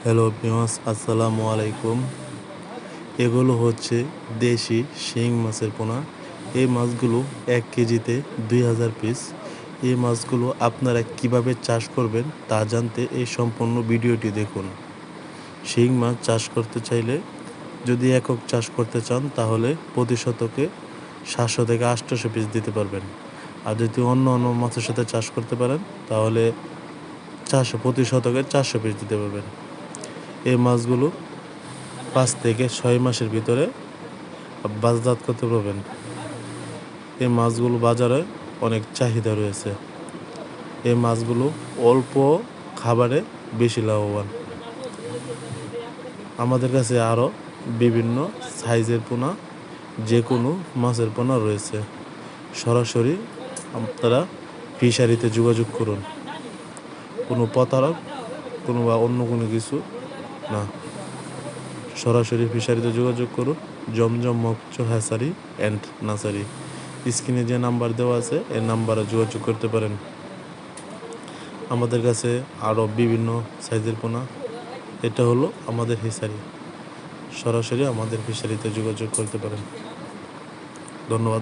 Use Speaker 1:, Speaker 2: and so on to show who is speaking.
Speaker 1: Hello viewers, আসসালামু আলাইকুম। এগুলো হচ্ছে দেশি শিং মাছের পোনা। এই মাছগুলো 1 কেজিতে 2000 পিস। এই মাছগুলো আপনারা কিভাবে চাষ করবেন তা জানতে এই সম্পূর্ণ ভিডিওটি দেখুন। শিং মাছ চাষ করতে চাইলে যদি একক চাষ করতে চান তাহলে প্রতি শতকে 700 থেকে 800 পিস দিতে পারবেন। আর যদি অন্য মাছের সাথে চাষ করতে পারেন তাহলে প্রতি শতকে 400 পিস দিতে পারবেন। এই মাছগুলো 5 থেকে 6 মাসের ভিতরে বাজারজাত করতে পারবেন। এই মাছগুলো বাজারে অনেক চাহিদা রয়েছে। এই মাছগুলো অল্প খাবারে বেশি লাভবান। আমাদের কাছে আরও বিভিন্ন সাইজের পোনা, যে কোনো মাছের পোনা রয়েছে। সরাসরি আপনারা ফিশারিতে যোগাযোগ করুন। কোনো প্রতারক বা অন্য কোনো কিছু না, সরাসরি ফিশারিতে যোগাযোগ করুন। জমজম মৎস্য হ্যাচারি অ্যান্ড নার্সারি। স্ক্রিনে যে নাম্বার দেওয়া আছে এই নাম্বারে যোগাযোগ করতে পারেন। আমাদের কাছে আরও বিভিন্ন সাইজের পোনা। এটা হলো আমাদের ফিশারি। সরাসরি আমাদের ফিশারিতে যোগাযোগ করতে পারেন। ধন্যবাদ।